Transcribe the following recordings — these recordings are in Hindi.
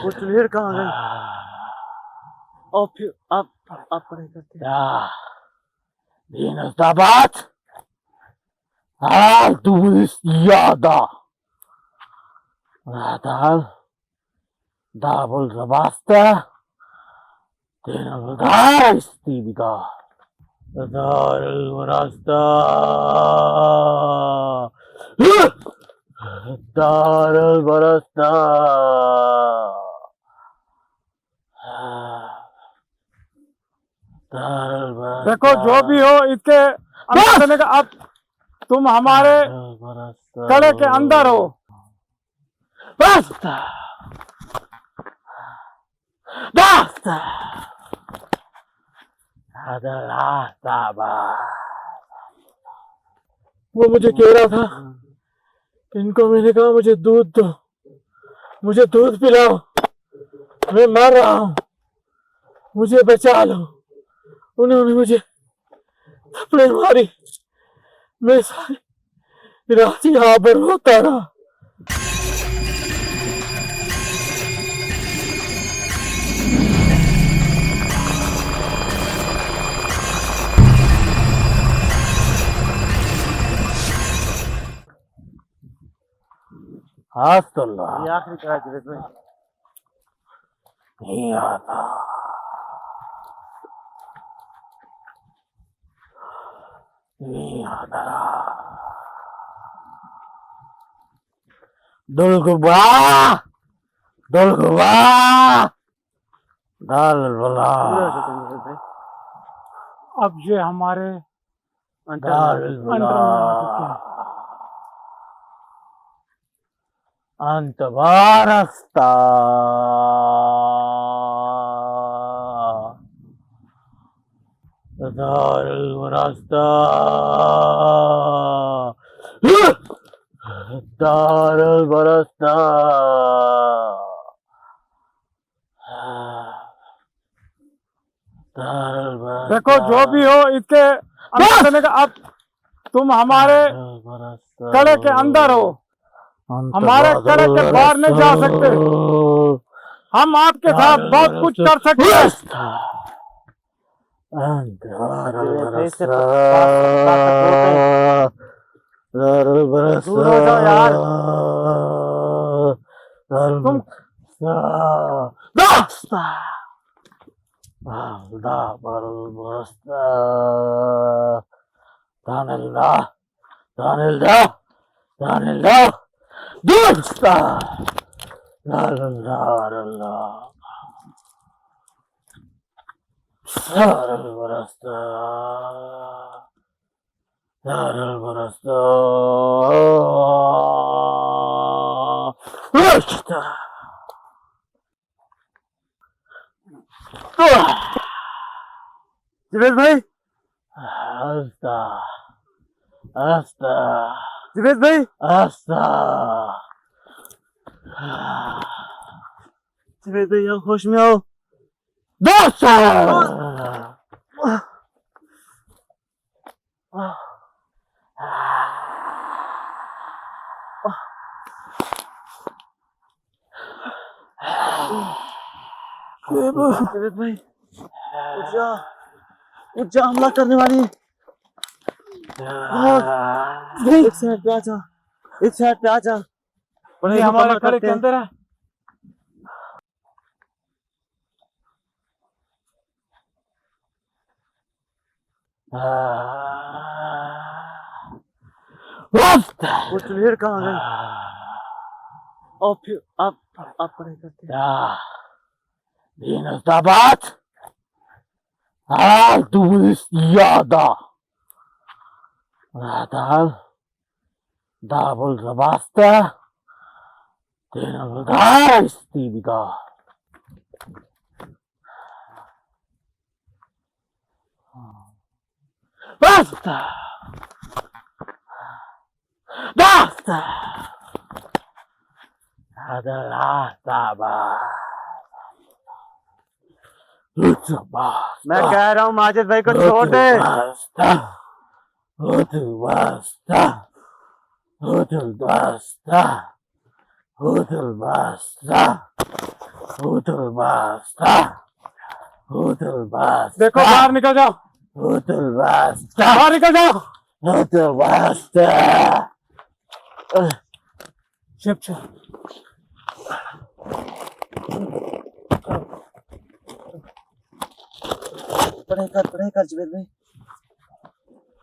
वो चुलेर कहाँ गए? और फिर आप पढ़ाई करते हैं? Din Ustabat! Du bist ja da! Da wohl Sebastian, den da ist die wieder. Da Rasta! Da Rasta! देखो जो भी हो इसके अंदर रहने का। अब तुम हमारे कड़े के अंदर हो। Basta! Basta! वो मुझे कह रहा था, इनको मैंने कहा मुझे दूध दो, मुझे दूध पिलाओ, मैं मर रहा हूँ, मुझे बचा लो। उन्होंने मुझे थप्पड़ मारी, मैं सारी रात यहाँ पर रोता रहा। ये आखिरी करा जुबेद भाई। नहीं आता, नहीं आता। दुलगुबा, दुलगुबा, दालबला, अब ये हमारे दालबला, अंतवारस्ता, दालबरस्ता, दालबरस्ता, देखो जो भी हो इसके अंदर रहने का। अब तुम हमारे कड़े के अंदर हो, हमारे कड़े के बाहर नहीं जा सकते। हम आपके साथ बहुत कुछ कर सकते हैं। दूर हो जाओ यार। तुम जुबेद भाई, Asta, asta, जुबेद भाई, asta. जुबेद भाई आओ, होश में आओ। Dosa! जुबेद भाई उठ जा, उठ जा, हमला करने वाली है। एक साइड पे आजा, एक साइड पे आजा। ये हमारे कड़े के अंदर है। वो चुलेर कहाँ गए? और फिर आप पढ़ाई करते हैं? Din Ustabat! Du bist ja da! Da wohl Sebastian, den da ist die wieder. Basta! Basta! मैं कह रहा हूँ माजिद भाई को छोड़ दे। Basta! Basta! Hotel basta. Hotel basta. Hotel basta. Hotel basta. देखो बाहर निकल जाओ, Hotel basta. बाहर निकल जाओ। Hotel basta. शिप शिप पढ़ाई कर जुबेर भाई।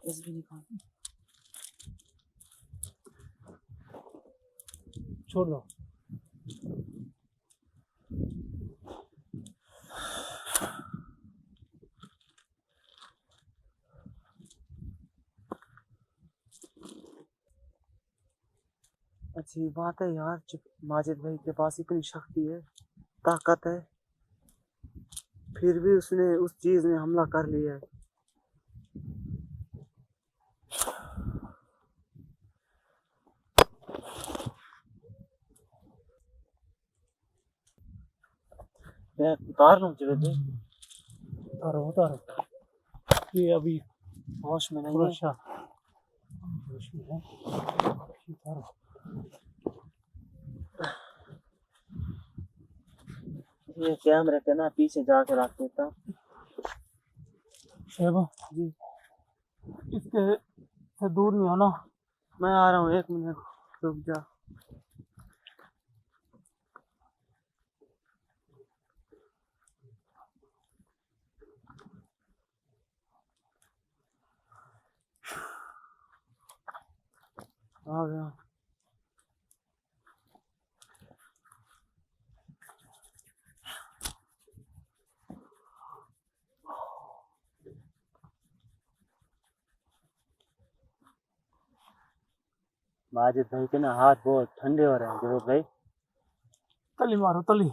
इस भी निकाल। छोड़ दो। अच्छी बात है यार, माजिद भाई के पास इतनी शक्ति है, ताकत है, फिर भी उसने उस चीज ने हमला कर लिया है। मैं उतार लूं जुबेर भाई? उतारो उतारो, ये अभी होश में नहीं थोड़ा है। सा होश में है। उतारो। ये कैमरे के ना पीछे जाके रख देता हूँ। शेबा जी इसके से दूर नहीं होना। मैं आ रहा हूँ, 1 मिनट रुक जा। आ गया। माजिद भाई के ना हाथ बहुत ठंडे हो रहे हैं जुबेर भाई। तली मारो तली,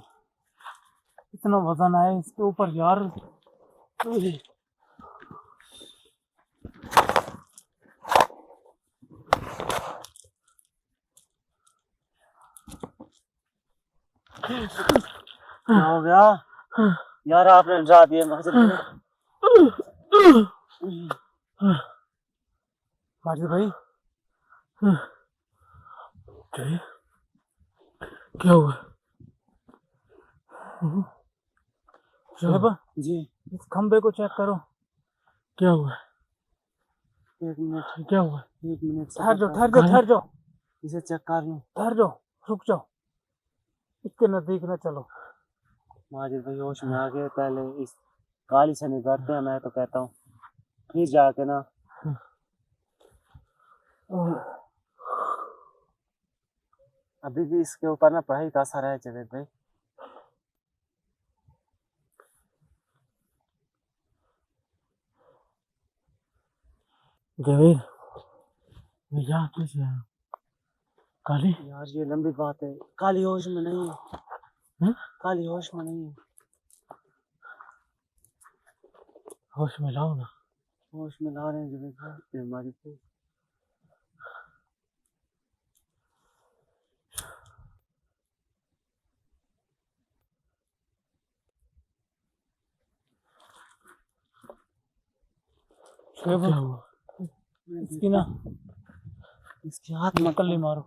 इतना वजन है इसके ऊपर यार। क्या हो गया यार, आपने डरा दिया माजिद भाई। माजिद भाई क्या हुआ? शेबा जी इस खंबे को चेक करो। क्या हुआ? 1 मिनट, क्या हुआ? 1 मिनट ठहर जाओ ठहर जाओ ठहर जाओ इसे चेक कर लूं। ठहर जाओ, रुक जाओ, इसके नजदीक न चलो। माजिद भाई होश में आ गए, पहले इस काली से निकलते हैं, मैं तो कहता हूँ, फिर जाके ना। अभी भी इसके ऊपर ना पढ़ाई का असर है जुबेर भाई। जवेद, मैं यहाँ कैसे आया? काली? यार ये लंबी बात है, काली होश में नहीं है। हैं? काली होश में नहीं है। होश में लाओ ना। होश में ला रहे हैं जुबेर भाई, माजिद भाई। शेबा क्या हुआ? इसकी ना इसके हाथ में तली मारो।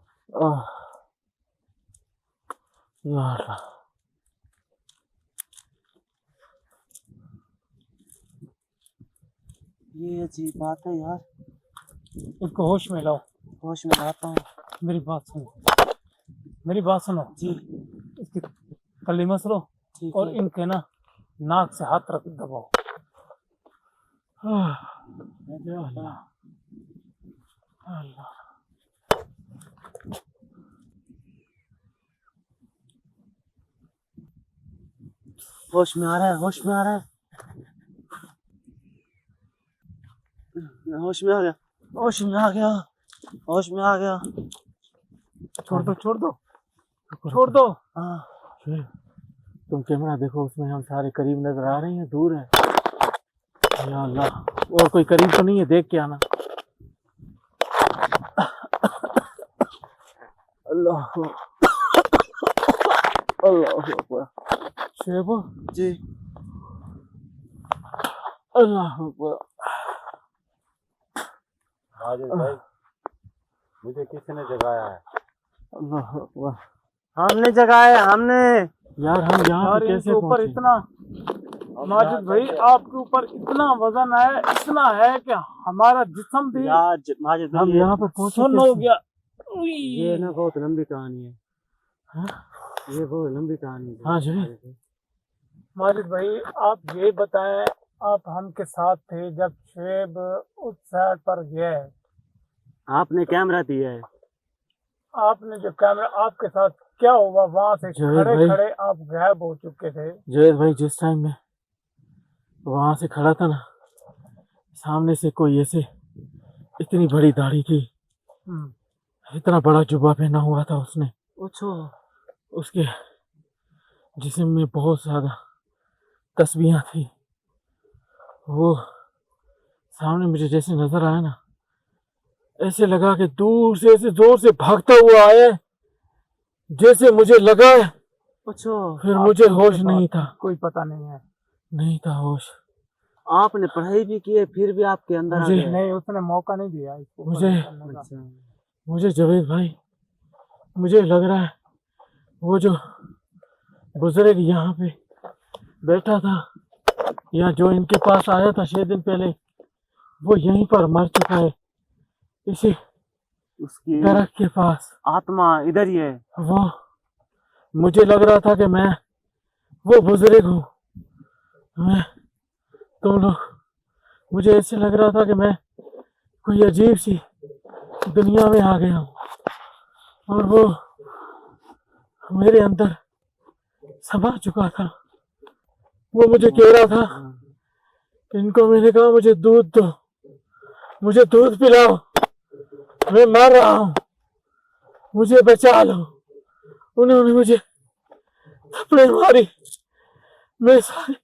या अल्लाह। ये अजीब बात है यार। इसको होश में लाओ। होश में लाता हूँ। मेरी बात सुनो, मेरी बात सुनो। जी इसकी तली मसलो ठीक और है। इनके ना नाक से हाथ रख दबाओ। या अल्लाह। अल्लाह। होश में आ रहा है, होश में आ रहा है, होश में आ गया, होश में आ गया, होश में आ गया। छोड़ दो छोड़ दो छोड़ दो। हाँ तुम कैमरा देखो, उसमें हम सारे करीब नजर आ रहे हैं, दूर है। या अल्लाह, और कोई करीब तो नहीं है? देख के आना। अल्लाह अल्लाह शेबा जी अल्लाह। माजिद भाई मुझे किसने जगाया है? अल्लाह अकबर। हमने जगाया, हमने। यार हम यहाँ यार पे इनके कैसे ऊपर पहुंचे? इतना, माजिद भाई आपके ऊपर इतना वजन है, इतना है कि हमारा जिस्म भी यार माजिद हम भाई, यहाँ पर पहुंचे सुन्न हो कैसे? गया। ये ना बहुत लंबी कहानी है। हाँ? ये बहुत लंबी कहानी है। हाँ जी। माजिद भाई आप ये बताएं, आप हम के साथ थे जब शुएब उस साइड पर गया है, आपने कैमरा दिया है। आपने जो कैमरा, आपके साथ क्या हुआ? वहां से जावेद खड़े भाई। खड़े आप गायब हो चुके थे। जवेद भाई जिस टाइम में वहां से खड़ा था ना, सामने से कोई ऐसे इतनी बड़ी दाढ़ी थी, इतना बड़ा जुब्बा पहना हुआ था उसने, अच्छा। उसके जिस्म में बहुत ज्यादा तस्बीहां थी। वो सामने मुझे जैसे नजर आया ना, ऐसे लगा कि दूर से ऐसे जोर से भागता हुआ आया है, जैसे मुझे लगा है। अच्छा, फिर मुझे होश नहीं था, कोई पता नहीं है। नहीं था होश। आपने पढ़ाई भी की है फिर भी आपके अंदर आ मुझे- गया है। नहीं, उसने मौका नहीं दिया इसको ऊपर मुझे- निकलने का। अच्छा। मुझे जवेद भाई, मुझे लग रहा है वो जो बुजुर्ग यहाँ पे बैठा था, या जो इनके पास आया था 6 दिन पहले, वो यहीं पर मर चुका है, इसी उसकी दरख्त के पास। आत्मा इधर ही है। वो मुझे लग रहा था कि मैं वो बुजुर्ग हूँ, मैं तुम लोग, मुझे ऐसे लग रहा था कि मैं कोई अजीब सी दुनिया में आ गया हूँ, और वो मेरे अंदर समा चुका था। वो मुझे कह रहा था, इनको मैंने कहा मुझे दूध दो, मुझे दूध पिलाओ, मैं मर रहा हूँ, मुझे बचा लो। उन्होंने मुझे थप्पड़ मारी, मैं सारी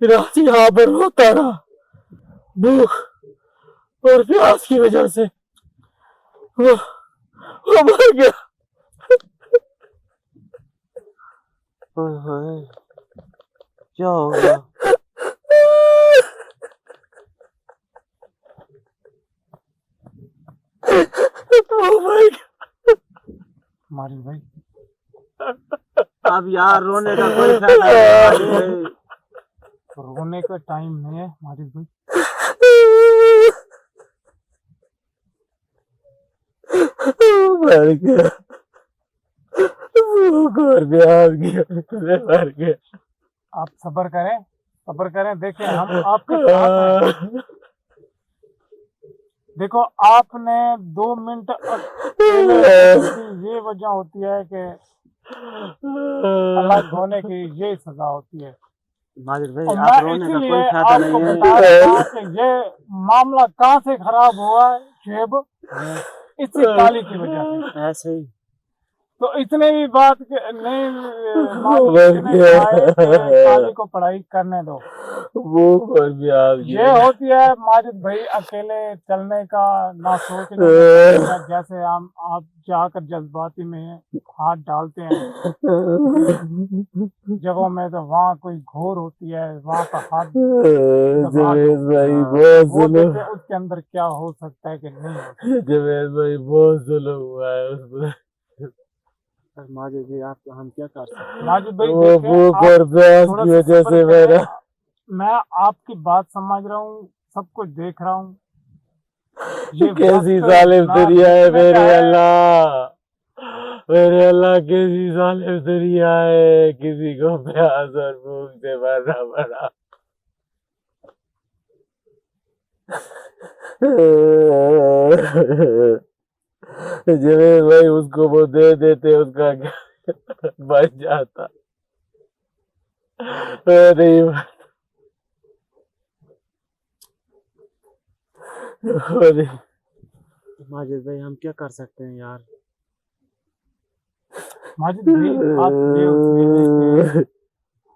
रात यहाँ पर रोता रहा, भूख और प्यास की वजह से। वो मर गया। ओए होए, क्या हो गया? वो मर गया। माजिद भाई अब यार रोने का कोई फायदा नहीं है। रोने का टाइम नहीं है माजिद भाई। मर गया, वो मर मर गया। आप सब्र करें, सब्र करें। देखें हम आपके साथ हैं। देखो आपने 2 मिनट अकेले की ये वजह होती है कि अलग होने की ये सजा होती है। माजिद भाई, और आप मैं रोने का कोई इसीलिए फायदा आपको नहीं बता है। रहा था कि ये मामला कहाँ से खराब हुआ है शुएब, इसी काली की वजह से। ऐसे ही तो इतने भी बात नहीं मर गया। काली को पढ़ाई करने दो। वो मर गया। ये होती है माजिद भाई अकेले चलने का ना सोचने का, जैसे हम आप जाकर जज्बाती में हाथ डालते हैं जगहों में, तो वहाँ कोई घोर होती है, वहाँ का हाथ जवेद भाई बहुत वो जुल्म, देखे उसके अंदर क्या हो सकता है कि नहीं हो सकता। जवेद भाई बहुत जुल्म हुआ है उस पर। माजिद भाई, आप हम क्या कर सकते हैं? माजिद भाई वो देखें, भूख आप और प्यास थोड़ा की सा वजह सब्र से करें। मेरा मैं आपकी बात समझ रहा हूँ, सब कुछ देख रहा हूँ। ये कैसी वक्त जालिम ना दुनिया है रुकने का मेरे है। अल्लाह, मेरे अल्लाह कैसी जालिम दुनिया है, किसी को प्यास और भूख से मरना पड़ा। जवेद भाई उसको वो दे देते, उसका बच जाता। नहीं अरे माजिद भाई, हम क्या कर सकते हैं यार? माजिद भाई बात ये होती है कि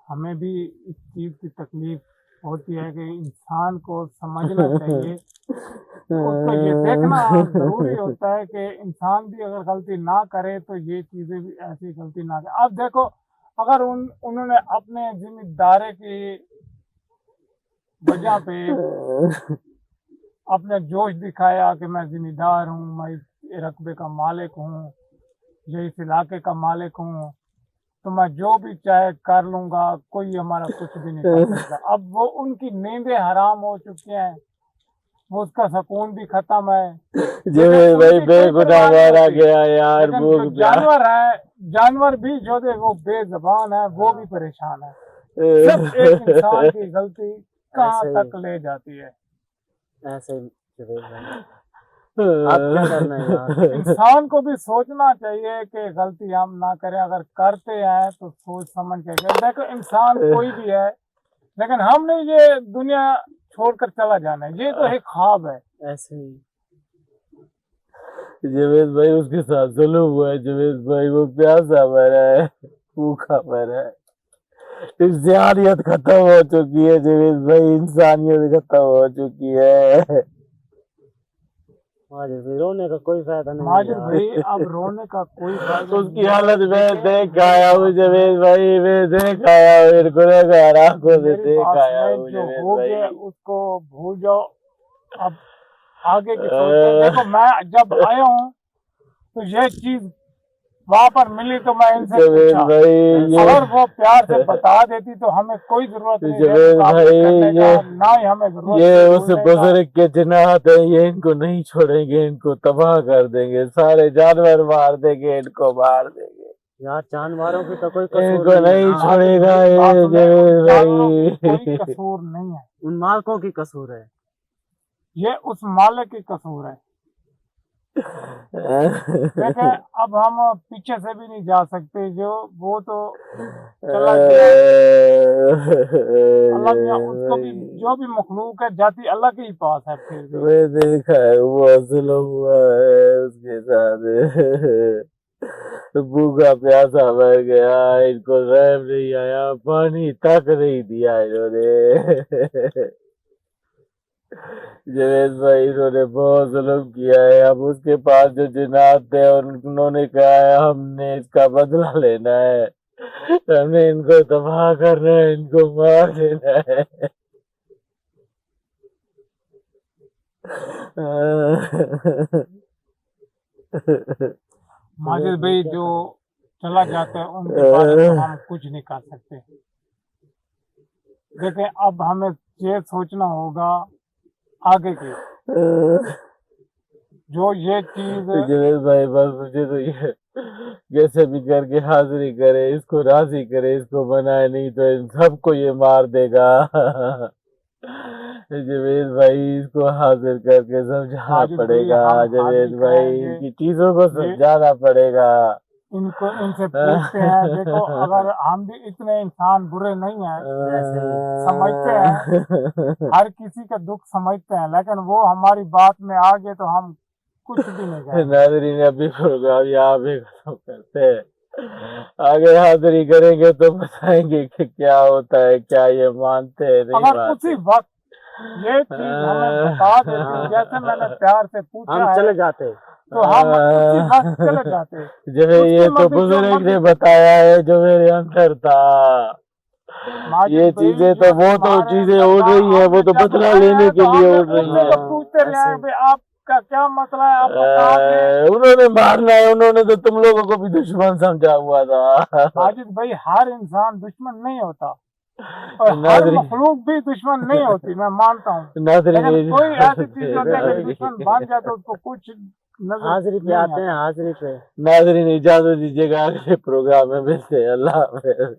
हमें भी इस चीज की तकलीफ होती है कि इंसान को समझना चाहिए, उसको ये देखना जरूरी होता है कि इंसान भी अगर गलती ना करे तो ये चीजें भी ऐसी गलती ना करे। अब देखो अगर उन्होंने अपने जिम्मेदारी की वजह पे अपने जोश दिखाया कि मैं जिम्मेदार हूँ, मैं रकबे का मालिक हूँ, जो इस इलाके का मालिक हूँ, तो मैं जो भी चाहे कर लूंगा, कोई हमारा कुछ भी नहीं कर सकता। अब वो उनकी नींदें हराम हो चुकी हैं, वो उसका सुकून भी खत्म है। जवेद भाई बेगुनाह मारा गया यार, लेकिन भूख जो प्यास जानवर है, जानवर भी जो थे वो बेजुबान है, वो भी परेशान है। सिर्फ एक इंसान की गलती कहाँ ऐसे ही। तक ले जाती है। ऐसे ही जवेद भाई, अब क्या करना है यार? इंसान को भी सोचना चाहिए कि गलती हम ना करें, अगर करते हैं तो सोच समझ के करें। देखो इंसान कोई भी है, लेकिन हमने ये दुनिया छोड़कर चला जाना है, ये तो एक ख्वाब है। ऐसे ही जवेद भाई उसके साथ जुल्म हुआ है। जवेद भाई वो प्यासा मरा है, भूखा मरा है, इंसानियत खत्म हो चुकी है। जवेद भाई इंसानियत खत्म हो चुकी है। माजिद भाई, रोने का कोई फायदा नहीं है माजिद यार। भाई अब रोने का कोई फायदा उसकी नहीं है। हालत मैं देख आया हूँ जवेद भाई, मैं देख आया हूँ, मेरे गुनहगार आंखों से मेरी देख बात आया में हूँ जो जवेद हो भाई। गया उसको भूल जाओ, अब आगे की सोचें। देखो मैं जब आया हूँ तो यह चीज वहां पर मिली तो मैं इनसे जवेद पूछा, भाई ये अगर वो प्यार से बता देती तो हमें कोई जरूरत नहीं है जवेद मुकाबले भाई करने का, ये ना ही हमें जरूरत ये है उस बोलने का। बुजुर्ग के जिनात है, ये इनको नहीं छोड़ेंगे, इनको तबाह कर देंगे, सारे जानवर मार देंगे, इनको मार देंगे, यार जानवरों की तो कोई कसूर इनको नहीं है नहीं ना। छोड़ेगा बात ये सुने, जवेद जानवरों की कोई भाई। कसूर नहीं है, उन मालकों की कसूर है। ये उस मालिक की कसूर है। देखे अब हम पीछे से भी नहीं जा सकते, जो वो तो चला गया। अल्लाह मियां उसको भी, जो भी मखलूक है जाती अल्लाह के ही पास है। फिर भी मैं देखा है वो जुल्म हुआ है उसके साथ, भूखा प्यासा मर गया, इनको रहम नहीं आया, पानी तक नहीं दिया इन्होंने। जवेद भाई इन्होंने बहुत जुल्म किया है। अब उसके पास जो जिन्नात थे उन्होंने कहा है हमने इसका बदला लेना है, हमने इनको तबाह करना है, इनको मार देना है। माजिद भाई जो चला जाता है उनके बारे में तो हम कुछ नहीं कर सकते। देखें अब हमें ये सोचना होगा आगे की, जो ये चीज जवेद भाई बस मुझे तो ये कैसे भी करके हाजिरी करे, इसको राजी करे, इसको मनाए, नहीं तो इन सबको ये मार देगा। जवेद भाई इसको हाजिर करके समझाना माजिद भाई पड़ेगा, हम जवेद हाजिर भाई करेंगे, इनकी चीजों को समझाना पड़ेगा। इनको इनसे पूछते हैं। देखो अगर हम भी इतने इंसान बुरे नहीं हैं, समझते हैं, हर किसी का दुख समझते हैं, लेकिन वो हमारी बात में आ गए तो हम कुछ भी नहीं करेंगे। नाज़रीन अभी प्रोग्राम यहाँ पे खत्म करते हैं, आगे हाजिरी करेंगे तो बताएंगे कि क्या होता है, क्या ये मानते हैं नहीं अगर मानते। उसी वक्त ये चीज हमें बता देती, जैसे मैंने प्यार से पूछा हम है, चले जाते। तो हम उसी वक्त चले जाते। जब ये तो बुजुर्ग ने बताया है जो मेरे अंदर था, ये चीजें तो वो तो चीजें उड़ रही है, वो तो बदला लेने के लिए उड़ रही है। पूछते रहे हैं कि आपका क्या मसला है, आप बता दें। उन्होंने मारना है, उन्होंने तो तुम लोगों को भी दुश्मन समझा हुआ था। माजिद भाई हर इंसान दुश्मन नहीं होता और हर मखलूक भी दुश्मन नहीं होती, मैं मानता हूँ, लेकिन कोई ऐसी चीज होती है कि दुश्मन बन जाए तो उसको कुछ हाजिरी पे आते हैं, हाजिरी पे। नाज़रीन इजाजत दीजिएगा, अगले प्रोग्राम में मिलते हैं, अल्लाह हाफ़िज़।